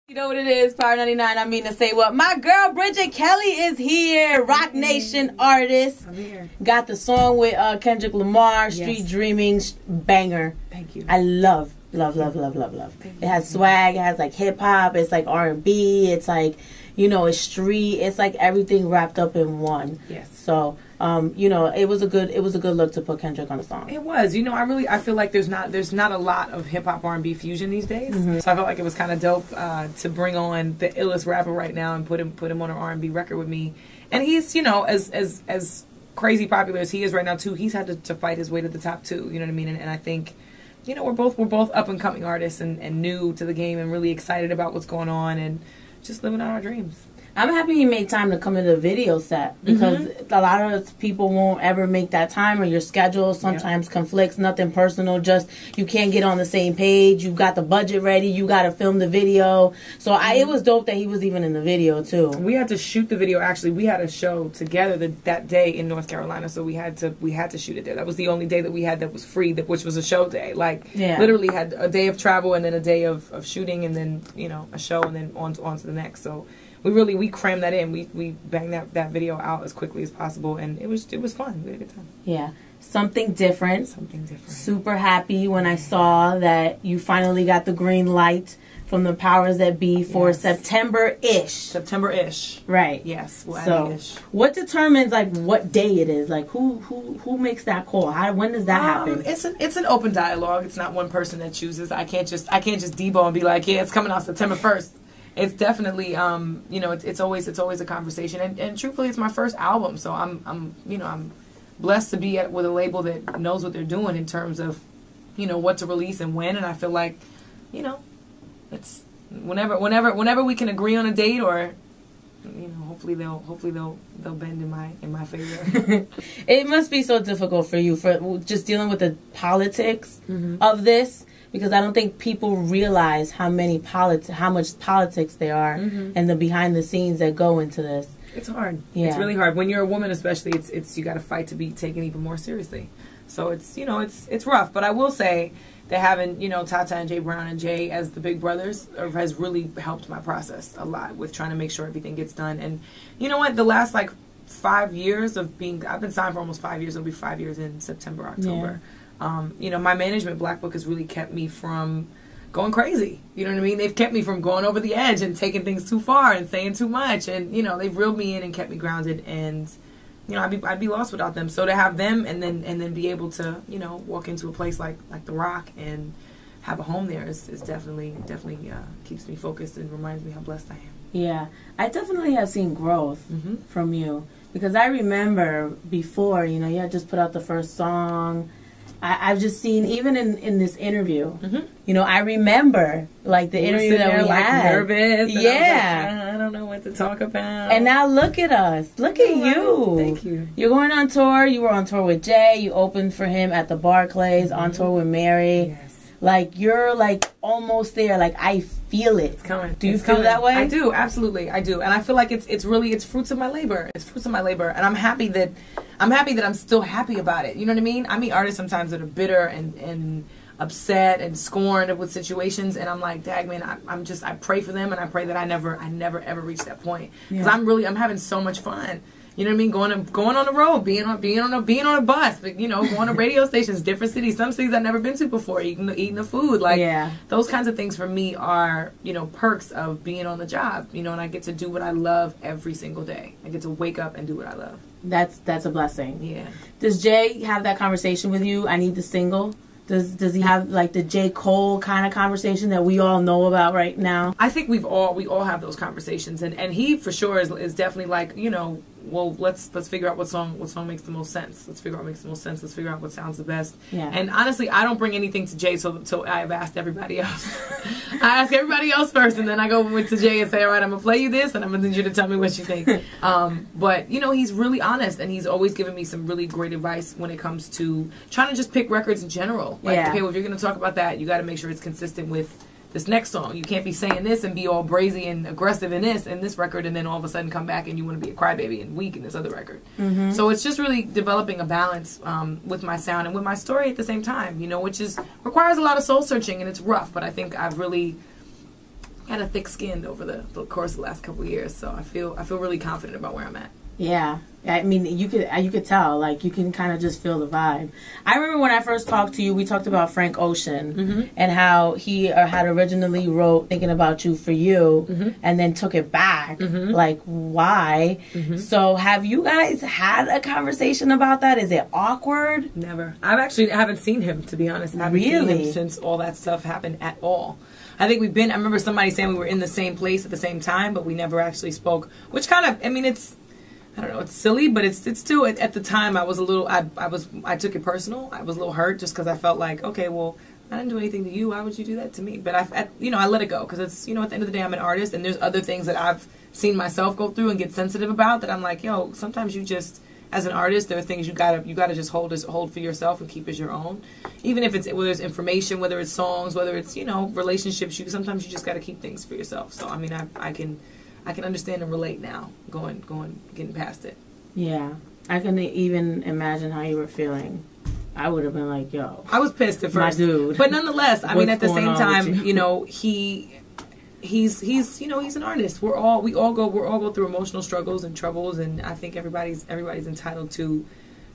You know what it is, Power 99. I mean to say what. My girl Bridget Kelly is here. Rock Nation artist. I'm here. Got the song with Kendrick Lamar, Street Dreaming, banger. Thank you. I love. It has swag. It has like hip hop. It's like R&B. It's like, you know, it's street. It's like everything wrapped up in one. Yes. So, you know, it was a good look to put Kendrick on the song. It was. You know, I feel like there's not a lot of hip hop R&B fusion these days. Mm-hmm. So I felt like it was kind of dope to bring on the illest rapper right now and put him on an R&B record with me. And he's, you know, as crazy popular as he is right now too, he's had to fight his way to the top too. You know what I mean? And I think, you know, we're both up and coming artists and new to the game and really excited about what's going on and just living out our dreams. I'm happy he made time to come to the video set because a lot of people won't ever make that time, or your schedule sometimes conflicts. Nothing personal, just you can't get on the same page. You've got the budget ready. You got to film the video. So it was dope that he was even in the video too. We had to shoot the video. Actually, we had a show together that day in North Carolina, so we had to shoot it there. That was the only day that we had that was free, which was a show day. Like literally had a day of travel and then a day of shooting and then, you know, a show and then on to the next. So we crammed that in. We banged that video out as quickly as possible, and it was fun. We had a good time. Yeah, something different. Super happy when I saw that you finally got the green light from the powers that be for September-ish. September-ish. Right. Yes. Well, so, what determines like what day it is? Like who makes that call? When does that happen? It's an open dialogue. It's not one person that chooses. I can't just debo and be like, yeah, it's coming out September 1st. It's definitely, you know, it's always a conversation, and truthfully, it's my first album, so I'm blessed to be with a label that knows what they're doing in terms of, you know, what to release and when, and I feel like, you know, it's whenever we can agree on a date, or, you know, hopefully they'll bend in my favor. It must be so difficult for you for just dealing with the politics of this. Because I don't think people realize how much politics there are and the behind the scenes that go into this. It's hard. Yeah. It's really hard. When you're a woman especially, it's you got to fight to be taken even more seriously. So it's, you know, it's rough. But I will say that having, you know, Tata and Jay Brown and Jay as the big brothers has really helped my process a lot with trying to make sure everything gets done. And you know what? The last like 5 years I've been signed for almost 5 years. It'll be 5 years in September, October. Yeah. You know, my management, Black Book, has really kept me from going crazy. You know what I mean? They've kept me from going over the edge and taking things too far and saying too much. And, you know, they've reeled me in and kept me grounded. And, you know, I'd be lost without them. So to have them and then be able to, you know, walk into a place like The Rock and have a home there is definitely keeps me focused and reminds me how blessed I am. Yeah. I definitely have seen growth from you. Because I remember before, you know, you had just put out the first song. I've just seen, even in this interview, you know, I remember, like, the interview that we had. Nervous. Yeah. Like, I don't know what to talk about. And now look at us. Look at you. Thank you. You're going on tour. You were on tour with Jay. You opened for him at the Barclays, on tour with Mary. Yes. Like, you're, like, almost there. Like, I feel it. It's coming. Do you feel that way? I do. Absolutely. I do. And I feel like it's really fruits of my labor. It's fruits of my labor. And I'm happy that I'm still happy about it. You know what I mean? I meet artists sometimes that are bitter and upset and scorned with situations. And I'm like, dag, man, I pray for them. And I pray that I never ever reach that point. Because I'm having so much fun. You know what I mean? Going on the road, being on a bus, but, you know, going to radio stations, different cities, some cities I've never been to before, eating the food, like those kinds of things for me are, you know, perks of being on the job, you know, and I get to do what I love every single day. I get to wake up and do what I love. That's a blessing. Yeah. Does Jay have that conversation with you? I need the single. Does he have like the J. Cole kind of conversation that we all know about right now? I think we all have those conversations, and he for sure is definitely like, you know, well, let's figure out what song makes the most sense. Let's figure out what makes the most sense. Let's figure out what sounds the best. Yeah. And honestly, I don't bring anything to Jay till I've asked everybody else. I ask everybody else first, and then I go to Jay and say, all right, I'm gonna play you this, and I'm gonna need you to tell me what you think. But you know, he's really honest, and he's always given me some really great advice when it comes to trying to just pick records in general. Like, okay, well, if you're gonna talk about that, you got to make sure it's consistent with this next song. You can't be saying this and be all brazy and aggressive in this record, and then all of a sudden come back and you want to be a crybaby and weak in this other record. So it's just really developing a balance with my sound and with my story at the same time, you know, which requires a lot of soul searching, and it's rough, but I think I've really had a thick skin over the course of the last couple of years. So I feel really confident about where I'm at. Yeah. I mean, you could tell, like, you can kind of just feel the vibe. I remember when I first talked to you, we talked about Frank Ocean and how he had originally wrote Thinking About You for You and then took it back. Like, why? So have you guys had a conversation about that? Is it awkward? Never. I haven't seen him, to be honest. I haven't seen him since all that stuff happened at all. I think I remember somebody saying we were in the same place at the same time, but we never actually spoke, which kind of, I mean, I don't know, it's silly, but it's still, at the time, I was a little, I took it personal. I was a little hurt just because I felt like, okay, well, I didn't do anything to you. Why would you do that to me? But I let it go because it's, at the end of the day, I'm an artist and there's other things that I've seen myself go through and get sensitive about that I'm like, yo, sometimes you just, as an artist, there are things you gotta just hold for yourself and keep as your own. Even if it's, whether it's information, whether it's songs, whether it's, relationships, sometimes you just gotta keep things for yourself. So, I mean, I can understand and relate now, getting past it. Yeah. I can even imagine how you were feeling. I would have been like, yo. I was pissed at first. My dude. But nonetheless, I mean, at the same time, he's an artist. We all go through emotional struggles and troubles, and I think everybody's entitled to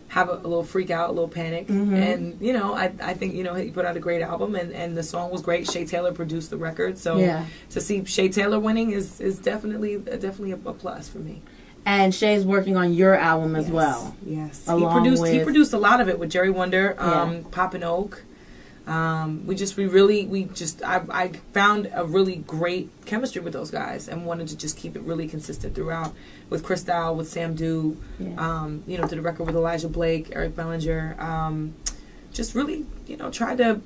have a little freak out, a little panic. And, I think, he put out a great album and the song was great. Shay Taylor produced the record. So to see Shay Taylor winning is definitely a plus for me. And Shay's working on your album as well. Yes. He produced a lot of it with Jerry Wonder, Pop and Oak. I found a really great chemistry with those guys and wanted to just keep it really consistent throughout with Cristal, with Sam Dew, did a record with Elijah Blake, Eric Bellinger, just really, try to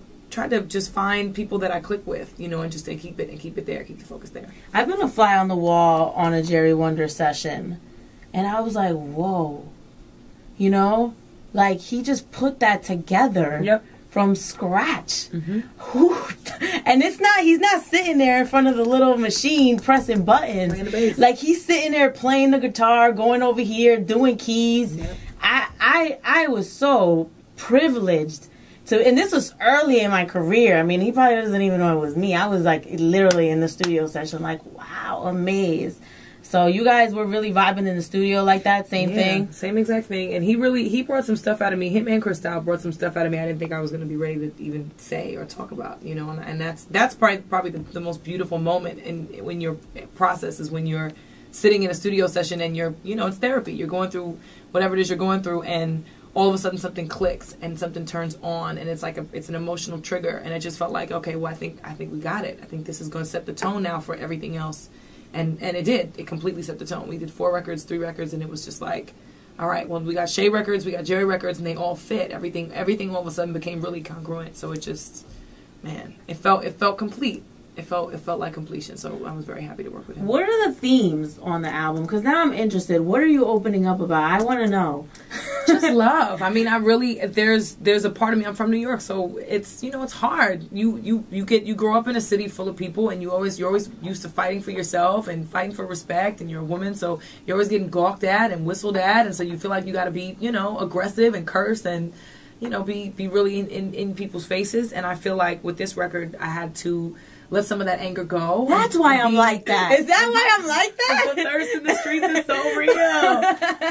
just find people that I click with, and just keep it there, keep the focus there. I've been a fly on the wall on a Jerry Wonder session and I was like, whoa, like he just put that together. Yep. From scratch. And he's not sitting there in front of the little machine pressing buttons. Playing the bass. Like he's sitting there playing the guitar, going over here, doing keys. Yep. I was so privileged and this was early in my career. I mean, he probably doesn't even know it was me. I was like literally in the studio session, like, wow, amazed. So you guys were really vibing in the studio like that? Same thing? Same exact thing. And he brought some stuff out of me. Him and Cristal brought some stuff out of me I didn't think I was going to be ready to even say or talk about, And that's probably the most beautiful moment when your process is when you're sitting in a studio session and you're, it's therapy. You're going through whatever it is you're going through and all of a sudden something clicks and something turns on and it's like it's an emotional trigger. And it just felt like, okay, well, I think we got it. I think this is going to set the tone now for everything else. And it did. It completely set the tone. We did 4 records, 3 records, and it was just like, all right, well, we got Shay records, we got Jerry records, and they all fit. Everything all of a sudden became really congruent. So it just, man, it felt complete. It felt like completion. So I was very happy to work with him. What are the themes on the album? Because now I'm interested. What are you opening up about? I want to know. Just love. I mean, there's a part of me. I'm from New York, so it's it's hard. You grow up in a city full of people, and you're always used to fighting for yourself and fighting for respect, and you're a woman, so you're always getting gawked at and whistled at, and so you feel like you got to be aggressive and curse and be really in people's faces. And I feel like with this record, I had to let some of that anger go. That's why I'm like that. Is that why I'm like that? The thirst in the streets is so real.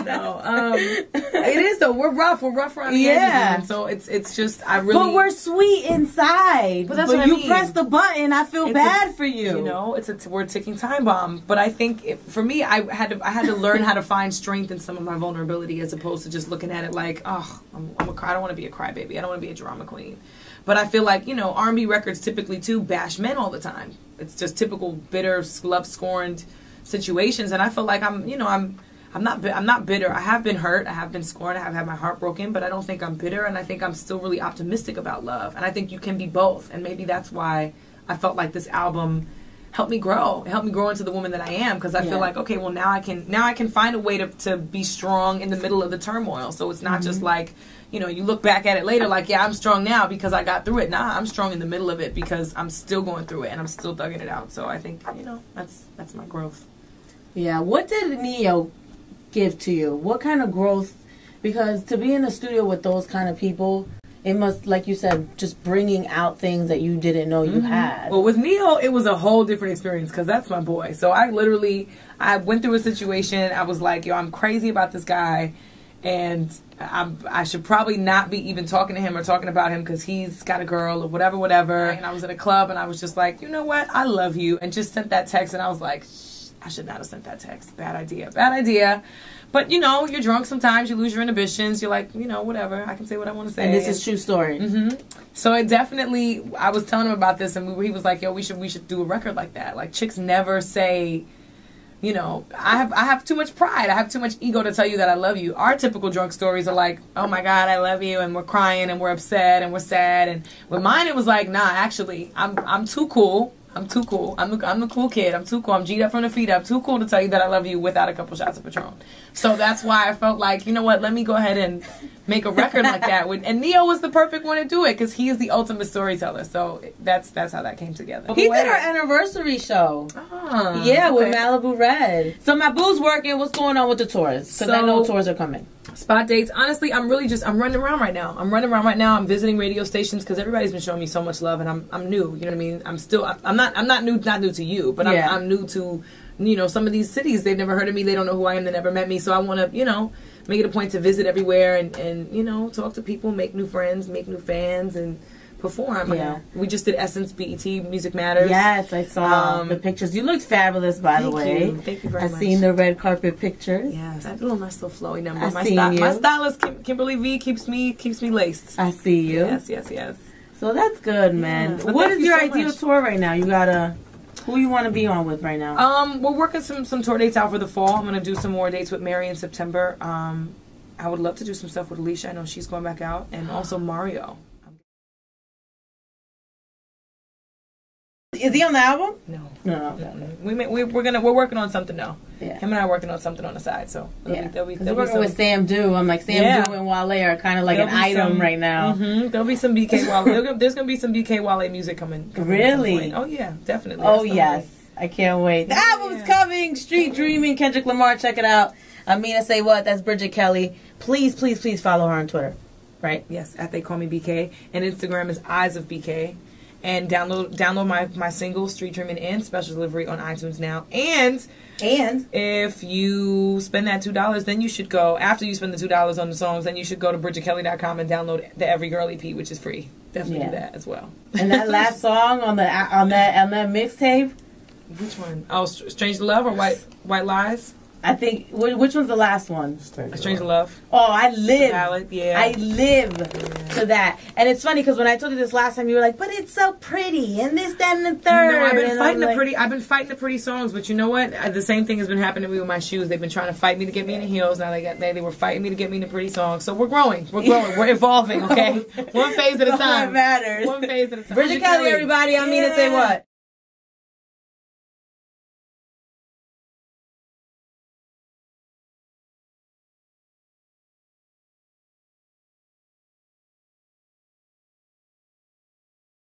No, it is though. We're rough around the edges, man. So it's just But we're sweet inside. But that's what I mean. You press the button, I feel bad for you. We're a ticking time bomb. But I think for me, I had to learn how to find strength in some of my vulnerability as opposed to just looking at it like, oh, I don't want to be a crybaby. I don't want to be a drama queen. But I feel like, R&B records typically, too, bash men all the time. It's just typical bitter, love-scorned situations. And I feel like I'm not bitter. I have been hurt. I have been scorned. I have had my heart broken. But I don't think I'm bitter. And I think I'm still really optimistic about love. And I think you can be both. And maybe that's why I felt like this album helped me grow. It helped me grow into the woman that I am. Because I feel like, okay, well, now I can find a way to be strong in the middle of the turmoil. So it's not just like, you look back at it later like, yeah, I'm strong now because I got through it. Nah, I'm strong in the middle of it because I'm still going through it and I'm still thugging it out. So I think, that's my growth. Yeah. What did Neo give to you? What kind of growth? Because to be in the studio with those kind of people, it must, like you said, just bringing out things that you didn't know you had. Well, with Neil, it was a whole different experience because that's my boy. So I went through a situation. I was like, yo, I'm crazy about this guy. And I should probably not be even talking to him or talking about him because he's got a girl or whatever. And I was at a club and I was just like, you know what? I love you. And just sent that text and I was like, I should not have sent that text. Bad idea. But, you know, you're drunk sometimes. You lose your inhibitions. You're like, you know, whatever. I can say what I want to say. And this is true story. So it definitely, I was telling him about this and he was like, yo, we should do a record like that. Like, chicks never say, you know, I have too much pride. I have too much ego to tell you that I love you. Our typical drunk stories are like, oh my God, I love you. And we're crying and we're upset and we're sad. And with mine, it was like, nah, actually, I'm too cool. I'm too cool. I'm the cool kid. I'm too cool. I'm G'd up from the feet up. Too cool to tell you that I love you without a couple shots of Patron. So that's why I felt like, you know what, let me go ahead and make a record like that. And Neo was the perfect one to do it because he is the ultimate storyteller. So that's how that came together. He did our anniversary show. Yeah, okay. With Malibu Red. So my boo's working. What's going on with the tours? Because I know tours are coming. Spot dates. Honestly, I'm running around right now. I'm visiting radio stations because everybody's been showing me so much love, and I'm new. You know what I mean? I'm not new to you, but I'm new to, you know, some of these cities. They've never heard of me. They don't know who I am. They never met me. So I want to, you know, make it a point to visit everywhere and you know, talk to people, make new friends, make new fans, and perform. Yeah. We just did Essence BET Music Matters. Yes, I saw the pictures. You looked fabulous, by the way. Thank you very much. I've seen the red carpet pictures. Yes, I do a nice little flowy number. My stylist Kimberly V keeps me laced. I see you. Yes. So that's good, man. Yeah. What is your ideal tour right now? You got who you want to be on with right now? We're working some tour dates out for the fall. I'm gonna do some more dates with Mary in September. I would love to do some stuff with Alicia. I know she's going back out, and also Mario. Is he on the album? No. We're working on something now. Yeah. Him and I are working on something on the side. So there'll be working with Sam Dew. I'm like Sam Dew and Wale are kind of like an item right now. There'll be some BK Wale. There's gonna be some BK Wale music coming. Really? Oh yeah, definitely. Oh yes, I can't wait. The album's coming. Street Dreaming. Kendrick Lamar. Check it out. Mina SayWhat. That's Bridget Kelly. Please follow her on Twitter. Right? Yes. At They Call Me BK. And Instagram is Eyes of BK. And download my single Street Dreaming and Special Delivery on iTunes now. And if you spend that $2, then you should go, after you spend the $2 on the songs, then you should go to bridgetkelly.com and download the Every Girl EP, which is free. Definitely do that as well. And that last song on that mixtape? Which one? Oh, Strange to Love or White Lies? I think, which one's the last one? Strange Love. Oh, I live. Ballad, yeah. I live to that. And it's funny because when I told you this last time, you were like, but it's so pretty and this, that, and the third. No, I've been fighting the pretty songs, but you know what? The same thing has been happening to me with my shoes. They've been trying to fight me to get me in the heels. Now they were fighting me to get me in the pretty songs. So we're growing. We're evolving, okay? One phase at a time. What matters. One phase at a time. Bridget Kelly, everybody. I'm Mina SayWhat.